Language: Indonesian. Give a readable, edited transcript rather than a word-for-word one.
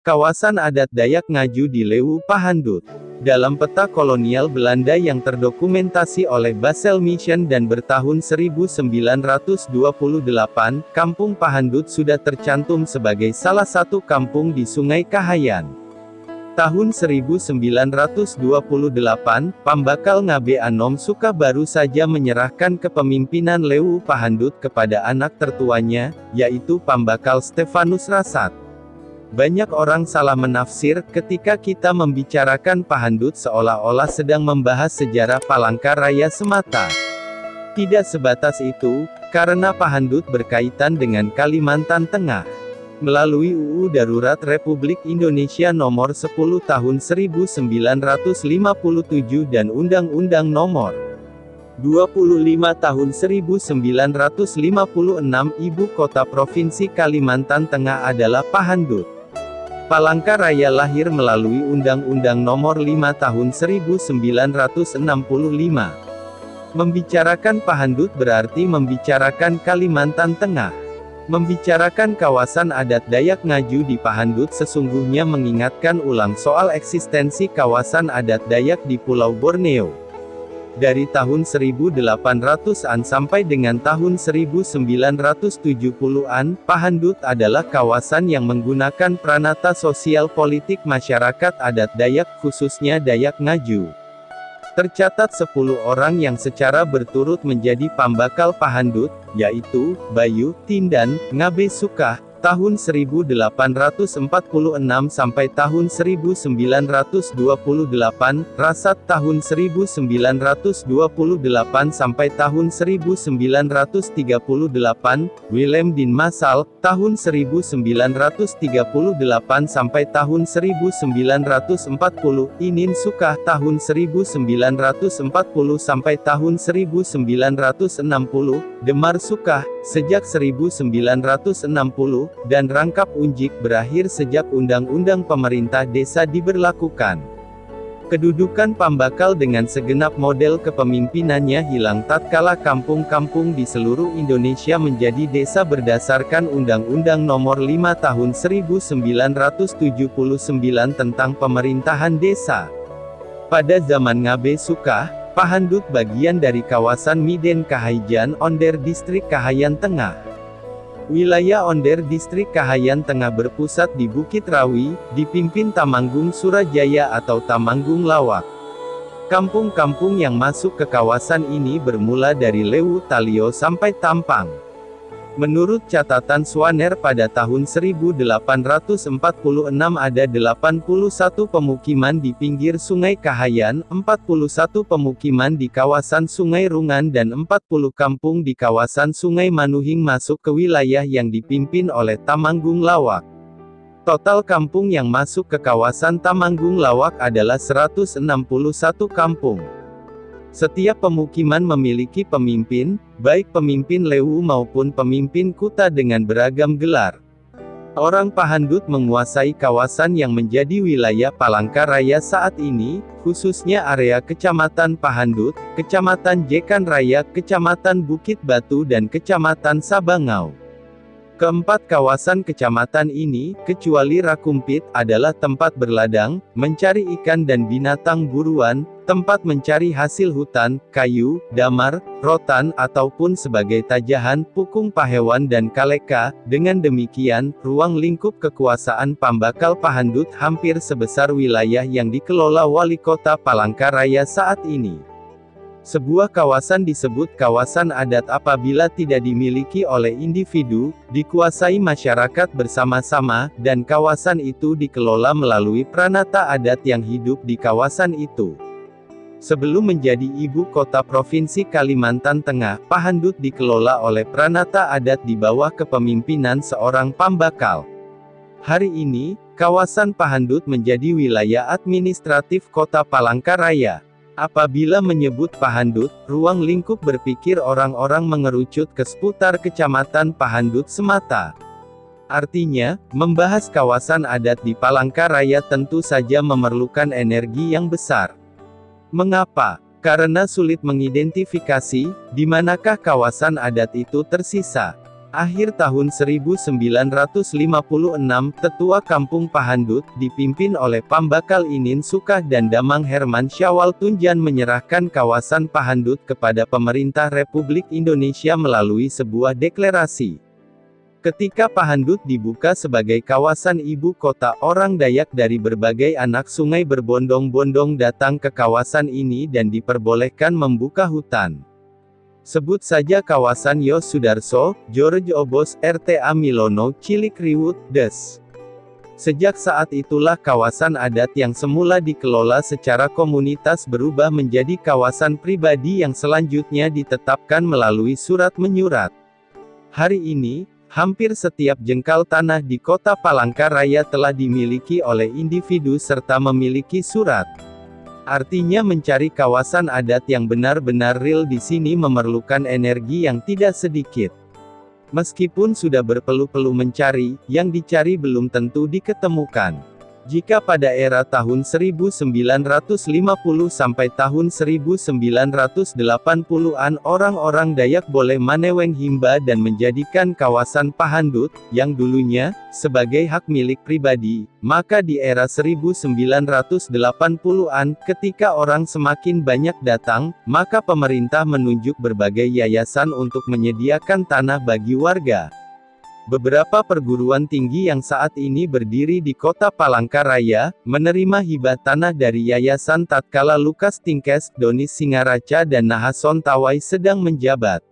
Kawasan adat Dayak Ngaju di Lewu Pahandut. Dalam peta kolonial Belanda yang terdokumentasi oleh Basel Mission dan bertahun 1928, Kampung Pahandut sudah tercantum sebagai salah satu kampung di Sungai Kahayan. Tahun 1928, Pambakal Ngabe Anom Suka baru saja menyerahkan kepemimpinan Lewu Pahandut kepada anak tertuanya, yaitu Pambakal Stefanus Rasat. Banyak orang salah menafsir ketika kita membicarakan Pahandut seolah-olah sedang membahas sejarah Palangkaraya semata. Tidak sebatas itu, karena Pahandut berkaitan dengan Kalimantan Tengah. Melalui UU Darurat Republik Indonesia Nomor 10 Tahun 1957 dan Undang-Undang Nomor 25 Tahun 1956, ibu kota Provinsi Kalimantan Tengah adalah Pahandut. Palangkaraya lahir melalui Undang-Undang Nomor 5 Tahun 1965. Membicarakan Pahandut berarti membicarakan Kalimantan Tengah. Membicarakan kawasan adat Dayak Ngaju di Pahandut sesungguhnya mengingatkan ulang soal eksistensi kawasan adat Dayak di Pulau Borneo. Dari tahun 1800-an sampai dengan tahun 1970-an, Pahandut adalah kawasan yang menggunakan pranata sosial politik masyarakat adat Dayak khususnya Dayak Ngaju. Tercatat 10 orang yang secara berturut menjadi Pambakal Pahandut, yaitu, Bayu, Tindan, Ngabe Sukah, tahun 1846 sampai tahun 1928, Rasat tahun 1928 sampai tahun 1938, Willem Din Masal, tahun 1938 sampai tahun 1940, Inin Sukah tahun 1940 sampai tahun 1960, Demar Sukah, sejak 1960, dan Rangkap Unjik berakhir sejak Undang-Undang Pemerintah Desa diberlakukan. Kedudukan Pambakal dengan segenap model kepemimpinannya hilang tatkala kampung-kampung di seluruh Indonesia menjadi desa berdasarkan Undang-Undang Nomor 5 Tahun 1979 tentang Pemerintahan Desa. Pada zaman Ngabe Sukah, Pahandut bagian dari kawasan Miden Kahaijan Onder Distrik Kahayan Tengah. Wilayah Onder Distrik Kahayan Tengah berpusat di Bukit Rawi, dipimpin Tamanggung Surajaya atau Tamanggung Lawak. Kampung-kampung yang masuk ke kawasan ini bermula dari Lewu Talio sampai Tampang. Menurut catatan Swaner pada tahun 1846 ada 81 pemukiman di pinggir Sungai Kahayan, 41 pemukiman di kawasan Sungai Rungan dan 40 kampung di kawasan Sungai Manuhing masuk ke wilayah yang dipimpin oleh Tamanggung Lawak. Total kampung yang masuk ke kawasan Tamanggung Lawak adalah 161 kampung. Setiap pemukiman memiliki pemimpin, baik pemimpin Lewu maupun pemimpin Kuta dengan beragam gelar. Orang Pahandut menguasai kawasan yang menjadi wilayah Palangkaraya saat ini, khususnya area Kecamatan Pahandut, Kecamatan Jekan Raya, Kecamatan Bukit Batu dan Kecamatan Sabangau. Keempat kawasan kecamatan ini, kecuali Rakumpit, adalah tempat berladang, mencari ikan dan binatang buruan, tempat mencari hasil hutan, kayu, damar, rotan, ataupun sebagai tajahan, pukung pahewan dan kaleka. Dengan demikian, ruang lingkup kekuasaan Pambakal Pahandut hampir sebesar wilayah yang dikelola Wali Kota Palangkaraya saat ini. Sebuah kawasan disebut kawasan adat apabila tidak dimiliki oleh individu, dikuasai masyarakat bersama-sama, dan kawasan itu dikelola melalui pranata adat yang hidup di kawasan itu. Sebelum menjadi ibu kota Provinsi Kalimantan Tengah, Pahandut dikelola oleh pranata adat di bawah kepemimpinan seorang Pambakal. Hari ini, kawasan Pahandut menjadi wilayah administratif Kota Palangkaraya. Apabila menyebut Pahandut, ruang lingkup berpikir orang-orang mengerucut ke seputar Kecamatan Pahandut semata. Artinya, membahas kawasan adat di Palangkaraya tentu saja memerlukan energi yang besar. Mengapa? Karena sulit mengidentifikasi, di manakah kawasan adat itu tersisa. Akhir tahun 1956, Tetua Kampung Pahandut, dipimpin oleh Pambakal Inin Sukah dan Damang Herman Syawal Tunjan menyerahkan kawasan Pahandut kepada pemerintah Republik Indonesia melalui sebuah deklarasi. Ketika Pahandut dibuka sebagai kawasan ibu kota, orang Dayak dari berbagai anak sungai berbondong-bondong datang ke kawasan ini dan diperbolehkan membuka hutan. Sebut saja kawasan Yos Sudarso, George Obos, RTA Milono, Cilik Riwut, Des. Sejak saat itulah kawasan adat yang semula dikelola secara komunitas berubah menjadi kawasan pribadi yang selanjutnya ditetapkan melalui surat menyurat. Hari ini, hampir setiap jengkal tanah di kota Palangkaraya telah dimiliki oleh individu serta memiliki surat. Artinya mencari kawasan adat yang benar-benar real di sini memerlukan energi yang tidak sedikit. Meskipun sudah berpeluh-peluh mencari, yang dicari belum tentu diketemukan. Jika pada era tahun 1950 sampai tahun 1980-an orang-orang Dayak boleh maneweng himba dan menjadikan kawasan Pahandut, yang dulunya, sebagai hak milik pribadi, maka di era 1980-an, ketika orang semakin banyak datang, maka pemerintah menunjuk berbagai yayasan untuk menyediakan tanah bagi warga. Beberapa perguruan tinggi yang saat ini berdiri di kota Palangkaraya, menerima hibah tanah dari yayasan tatkala Lukas Tingkes, Donis Singaraca dan Nahason Tawai sedang menjabat.